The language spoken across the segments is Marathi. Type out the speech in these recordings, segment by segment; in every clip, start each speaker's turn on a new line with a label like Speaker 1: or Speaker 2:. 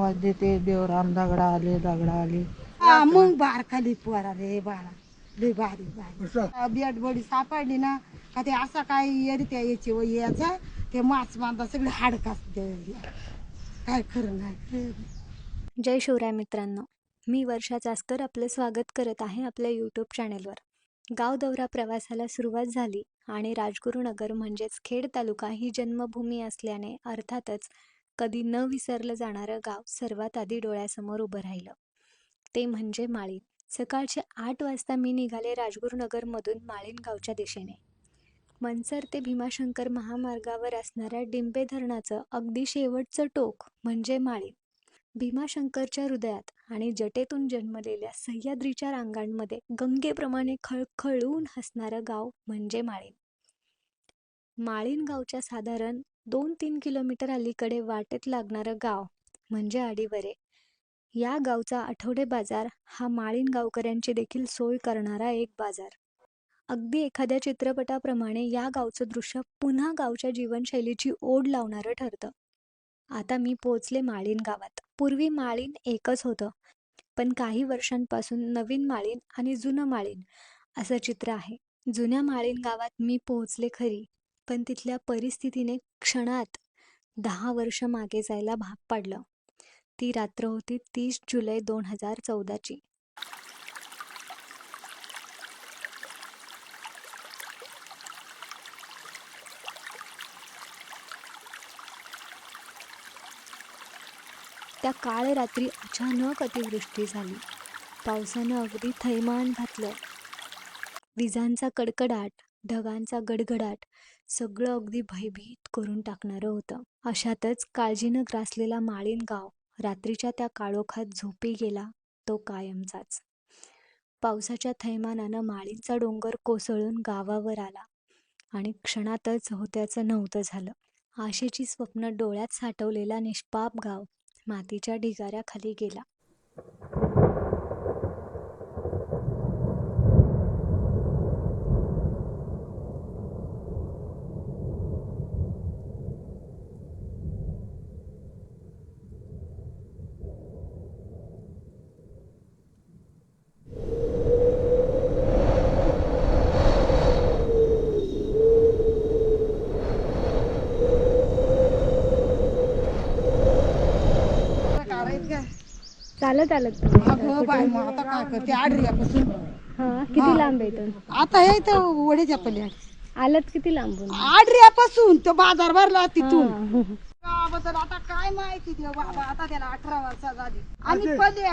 Speaker 1: आवाज देते देवराम दगडा आले मग बार खाली पोरा रे बाळा लय भारी बियाट बडी सापडली ना का ते असा काय येरी त्या याची व याचा ते माच बांधा सगळे हाडकास काय खरं नाही.
Speaker 2: जय शिवराय मित्रांनो, मी वर्षा चास्कर आपलं स्वागत करत आहे आपल्या यूट्यूब चॅनेलवर. गाव दौरा प्रवासाला सुरुवात झाली आणि राजगुरुनगर म्हणजेच खेड तालुका ही जन्मभूमी असल्याने अर्थातच कधी न विसरलं जाणारं गाव सर्वात आधी डोळ्यासमोर उभं राहिलं. ते म्हणजे माळीण. सकाळचे 8 वाजता मी निघाले राजगुरुनगरमधून माळीण गावच्या दिशेने. मनसर ते भीमाशंकर महामार्गावर असणाऱ्या डिंबे धरणाचं अगदी शेवटचं टोक म्हणजे माळीण. भीमाशंकरच्या हृदयात आणि जटेतून जन्मलेल्या सह्याद्रीच्या रांगांमध्ये गंगेप्रमाणे खळखळून हसणारं गाव म्हणजे माळीण. माळीण गावच्या साधारण 2-3 किलोमीटर अलीकडे वाटेत लागणारं गाव म्हणजे आडिवरे. या गावचा आठवडे बाजार हा माळीण गावकऱ्यांची देखील सोय करणारा एक बाजार. अगदी एखाद्या चित्रपटाप्रमाणे या गावचं दृश्य पुन्हा गावच्या जीवनशैलीची ओढ लावणारं ठरतं. आता मी पोहोचले माळीण गावात. पूर्वी माळीण एकच होतं, पण काही वर्षांपासून नवीन माळीण आणि जुनं माळीण असं चित्र आहे. जुन्या माळीण गावात मी पोहोचले खरी, पण तिथल्या परिस्थितीने क्षणात 10 वर्ष मागे जायला भाग पाडलं. ती रात्र होती 30 जुलै 2014ची. त्या काळ रात्री अचानक अतिवृष्टी झाली. पावसानं अगदी थैमान घातलं. विजांचा कडकडाट, ढगांचा गडगडाट सगळं अगदी भयभीत करून टाकणारं होतं. अशातच काळजीनं ग्रासलेला माळीण गाव रात्रीच्या त्या काळोखात झोपी गेला तो कायमचाच. पावसाच्या थैमानानं माळीणचा डोंगर कोसळून गावावर आला आणि क्षणातच होत्याचं नव्हतं झालं. आशेची स्वप्न डोळ्यात साठवलेला निष्पाप गाव मातीच्या ढिगाऱ्याखाली गेला. चालत आलत
Speaker 1: अगं बाई मग आता काय करते आडरियापासून
Speaker 2: किती लांब आहे इथून?
Speaker 1: आता हे तर वडीच्या पल्ल्यात
Speaker 2: आलत किती लांबून?
Speaker 1: आडरियापासून तो बाजार भरला तिथून गावाबद्दल आता काय माहिती देव बाबा. आता त्याला 18 वर्ष झाली आणि पल्ले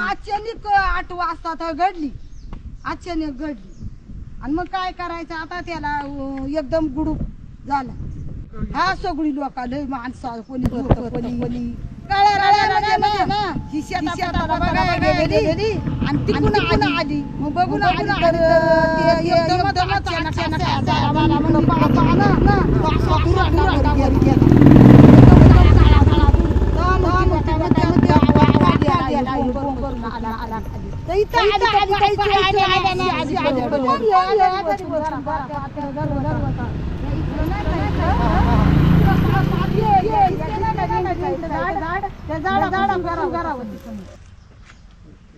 Speaker 1: अचानक 8 वाजता तर घडली, अचानक घडली आणि मग काय करायचं आता त्याला एकदम गुडूप झाला. हा सगळी लोक लय माणसं कोणी कोणी आणि तिकडून आली मग बघून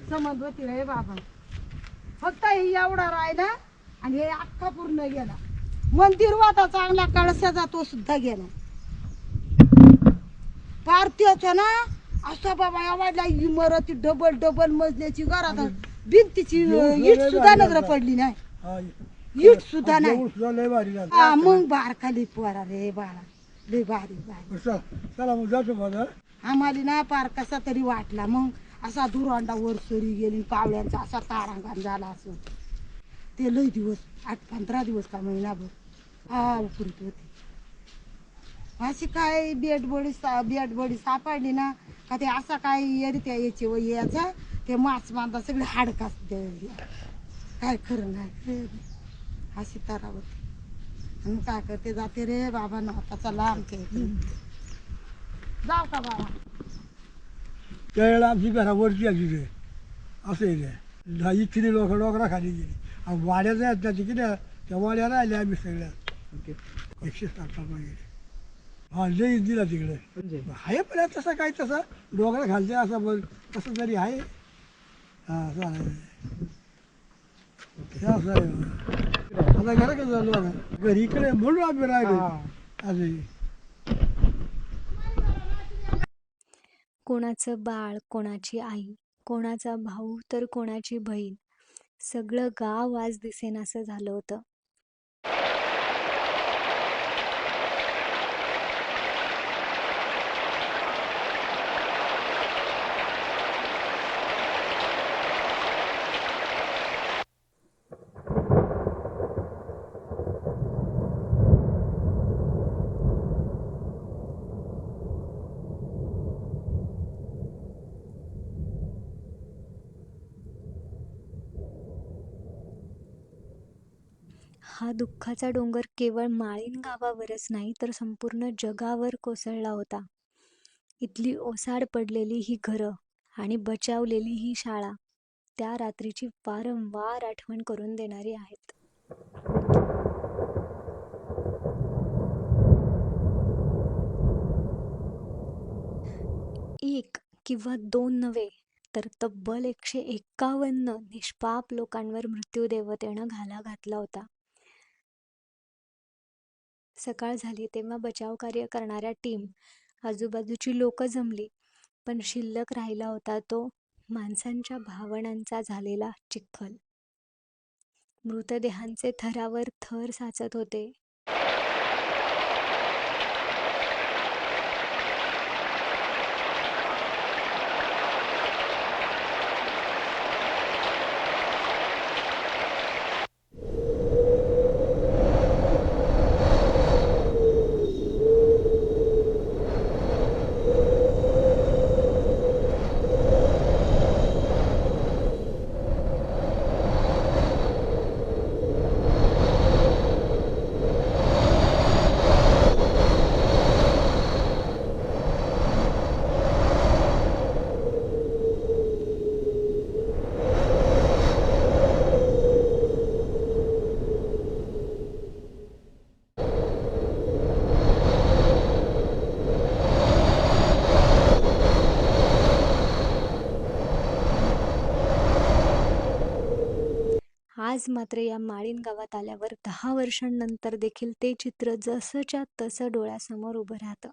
Speaker 1: समज होती रे बाबा. फक्त एवढा राहिला आणि हे अख्खा पूर्ण गेला. मंदिर होता चांगला कळसाचा तो सुद्धा गेला. पार्थिवचा ना असा बाबा एवढा इमारती डबल मजल्याची घरात भिंतीची इट सुद्धा नजर पडली नाही. इट सुद्धा नाही. मग बार खाली पोरा रे बाळा लय भारी. आम्हाला ना पार कसा तरी वाटला. मग असा दुरांडा वर सरी गेली, कावळ्यांचा असा तारांगण झाला. असं ते लय दिवस 8-15 दिवस का महिनाभर उकरीत होती. अशी काय बियाट बडी सापडली ना का ते असा काय येरी त्या याची व याचा ते माच बांधा सगळे हाडकास काय खरं नाही. अशी तारा होती. आणि काय करते जाते रे बाबा नव्हता लांब जाऊ का बाबा.
Speaker 3: त्यावेळेला आमची घरावरची आली रे असं रे इथली लोक डोकरा खाली गेली आणि वाड्या जायत ना तिकडे त्या वाड्या राहिल्या आम्ही सगळ्या 107 गेले. हा लई दिला तिकडे
Speaker 4: म्हणजे
Speaker 3: आहे पण आता तसं काय तसं डोंगरा खालते असं बघ तसं तरी आहे हा असं आहे हे असं आहे आता घराकडे झालो आता घरी इकडे म्हणून आम्ही राहिलो असे
Speaker 2: कोणाचं बाळ, कोणाची आई, कोणाचा भाऊ तर कोणाची बहीण, सगळं गाव आज दिसेनासं झालं होतं. हा दुःखाचा डोंगर केवळ माळीण गावावरच नाही तर संपूर्ण जगावर कोसळला होता. इथली ओसाड पडलेली ही घरं आणि बचावलेली ही शाळा त्या रात्रीची वारंवार आठवण करून देणारी आहेत. एक किंवा दोन नव्हे तर तब्बल 151 निष्पाप लोकांवर मृत्यूदेवतेनं घाला घातला होता. सकाळ झाली तेव्हा बचाव कार्य करणाऱ्या टीम, आजूबाजूची लोक जमली, पण शिल्लक राहिला होता तो माणसांच्या भावनांचा झालेला चिखल. मृतदेहांचे थरावर थर साचत होते. आज मात्र या माळीण गावात आल्यावर 10 वर्षांनंतर देखील ते चित्र जसंच्या तसं डोळ्यासमोर उभं राहतं.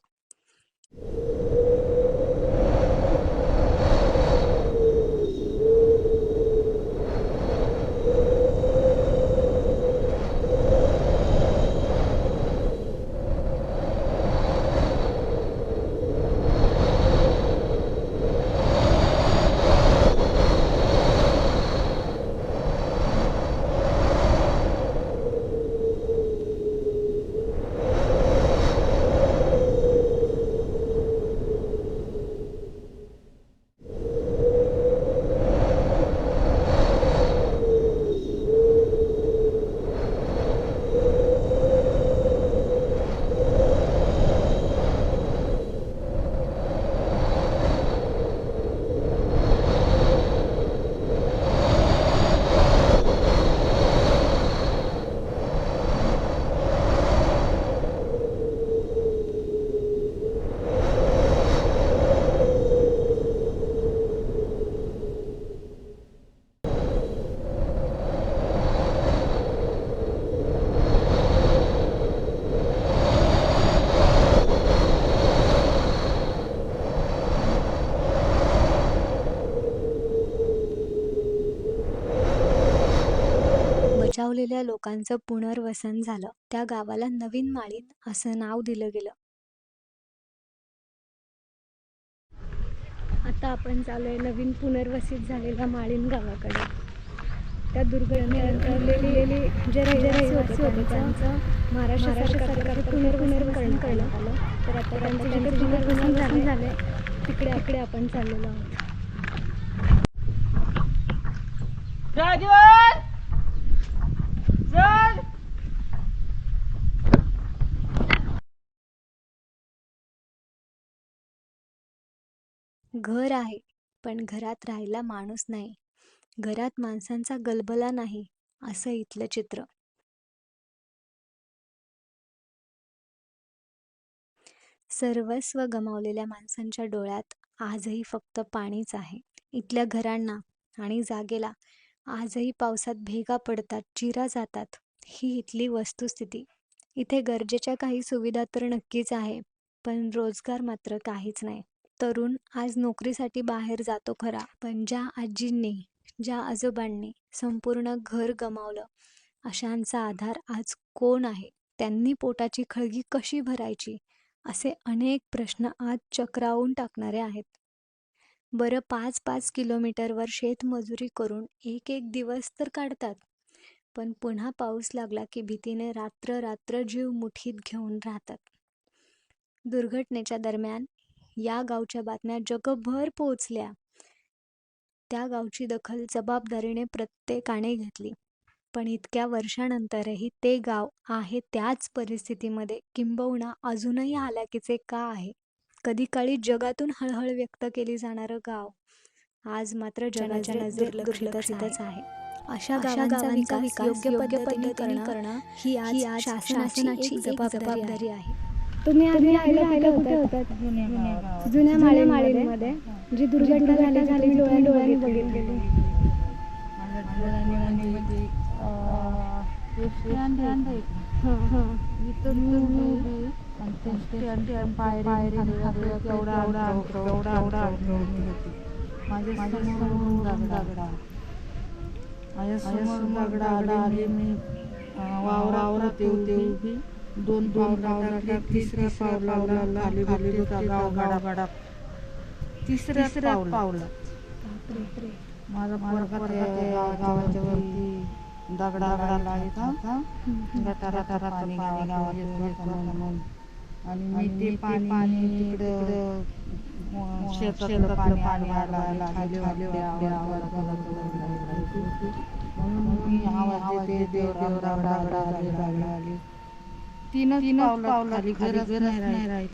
Speaker 2: बचावलेल्या लोकांचं पुनर्वसन झालं. त्या गावाला नवीन माळीण असं नाव दिलं गेलं. आता आपण चालूय नवीन पुनर्वसित झालेल्या माळीण गावाकडे. त्या दुर्घटनेलेली जे रहिवासी होते त्यांचं महाराष्ट्र सरकारकडे पुनर्वसन करण्यात आलं. तर आता त्यांचं जिथे पुनर्वसन झालंय तिकडे आपण चाललेलो आहोत. घर आहे पण घरात राहायला माणूस नाही, घरात माणसांचा गलबला नाही, असं इथलं चित्र. सर्वस्व गमावलेल्या माणसांच्या डोळ्यात आजही फक्त पाणीच आहे. इथल्या घरांना आणि जागेला आजही पावसात भेगा पडतात, चिरा जातात. ही इथली वस्तुस्थिती. इथे गरजेच्या काही सुविधा तर नक्कीच आहे, पण रोजगार मात्र काहीच नाही. तरुण आज नोकरीसाठी बाहेर जातो खरा, पण ज्या आजींनी, ज्या आजोबांनी संपूर्ण घर गमावलं, अशांचा आधार आज कोण आहे? त्यांनी पोटाची खळगी कशी भरायची? असे अनेक प्रश्न आज चक्रावून टाकणारे आहेत. बरं 5-5 किलोमीटरवर शेतमजुरी करून एक दिवस तर काढतात, पण पुन्हा पाऊस लागला की भीतीने रात्र जीव मुठीत घेऊन राहतात. दुर्घटनेच्या दरम्यान या गावच्या बातम्या जगभर पोहोचल्या. त्या गावची दखल जबाबदारीने प्रत्येकाने घेतली. पण इतक्या वर्षानंतरही ते गाव आहे त्याच परिस्थितीमध्ये, किंबहुना अजूनही हालाकीचे का आहे? कधी काळी जगातून हळहळ व्यक्त केली जाणारं गाव आज मात्र जगाच्या नजरेत दुर्लक्षितच आहे. अशा गावांचा विकास योग्य पद्धतीने करणं ही आज शासनाची एक जबाबदारी आहे.
Speaker 4: तुम्ही आधी राहायला कुठे होतात? जुन्या माळीमध्ये जी दुर्घटना झाली डोळ्याने बघितलेली.
Speaker 5: मी वावरात होते. दोन पावला तिसऱ्या पावला खाली गाडा तिसऱ्या पावला माझा गावाच्या वरती दगडा लागायचा. गटारात पाणी गावात आणि मी ते पाणी तिकडं शेतातलं पाणी आला म्हणून मी आवाज देते आले. तीनच पावलं खाली गरज नाही राहिली.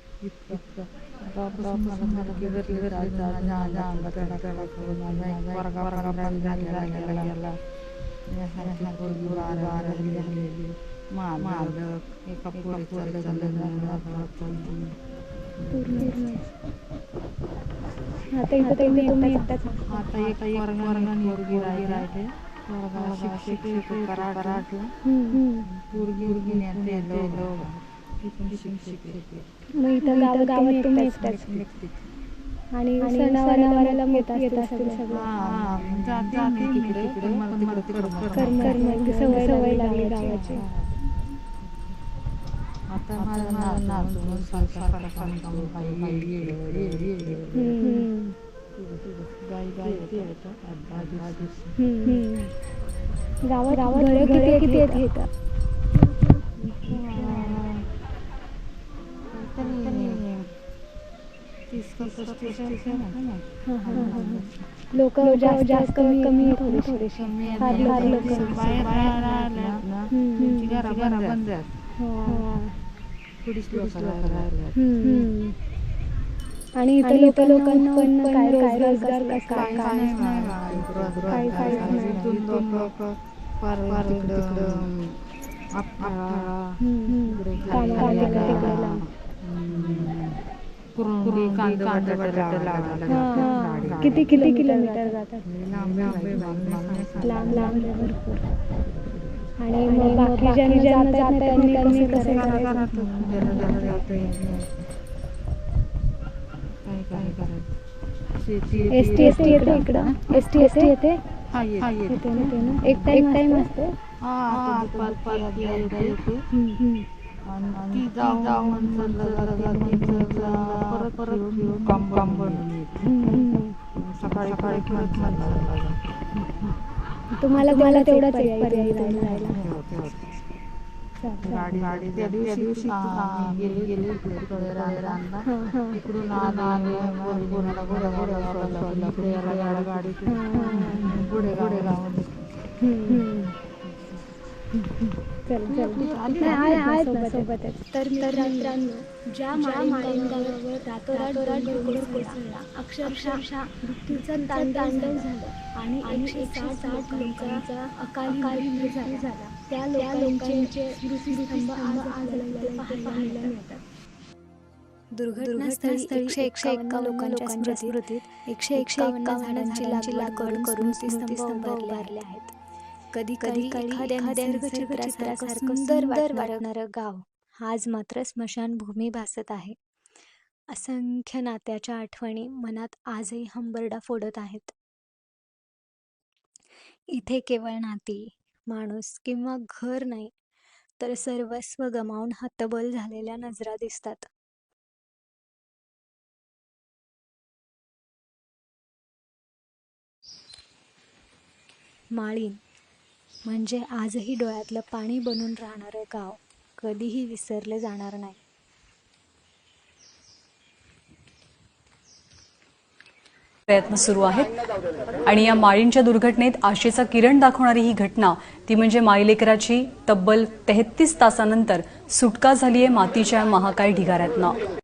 Speaker 4: आता तुम्ही एकटाच.
Speaker 5: आता एक वर्गाने मुलगी राहिली. शिक्षक कराडला पोरगी
Speaker 4: मग इथं गावात तुम्ही एकटाच. आणि सणावाराला येत असतील सगळं. सवय लागली गावाची.
Speaker 5: आता
Speaker 4: गावात घर किती आहेत? लोक जास्त कमी थोडेसे
Speaker 5: घरा बंद
Speaker 4: आणि इथे लोकांना पण काय रोजगार काय किती किलोमीटर जातात? लांब भरपूर. आणि मग बाकी ज्यांनी जातात त्यांनी कसं एसटी येते इकडं? एसटी येते ना? एक टाइम असते. तुम्हाला तेवढाच
Speaker 5: गाडी त्या दिवशी गेली इकडून गाडी पुढे
Speaker 2: तर मित्रांनो, ज्या माळींगावावर रातोरात डोंगर कोसळला, अक्षरशः मृत्यूचा तांडव झालं आणि 160 लोकांचा अकाली मृत्यू झाला. त्या लोकांचे स्मृतिस्तंभ आज पाहायला मिळतात. दुर्घटनास्थळी 151 लोकांच्या स्मृतीत 151 झाडांची लागवड करून स्मृतिस्तंभ उभारले आहेत. कधी एखाद्या निसर्गचित्रासारखं सुंदर वाटणारं गाव आज मात्र स्मशानभूमी भासत आहे. असंख्य नात्याच्या आठवणी मनात आजही हंबरडा फोडत आहेत. इथे केवळ नाती, माणूस किंवा घर नाही, तर सर्वस्व गमावून हतबल झालेल्या नजरा दिसतात. माळीण म्हणजे आजही डोळ्यातलं पाणी बनून राहणारं गाव, कधीही विसरले जाणार नाही.
Speaker 6: प्रयत्न सुरू आहेत आणि या माळींच्या दुर्घटनेत आशेचा किरण दाखवणारी ही घटना ती म्हणजे माईलेकराची तब्बल 33 तासानंतर सुटका झाली आहे मातीच्या महाकाय ढिगाऱ्यातनं.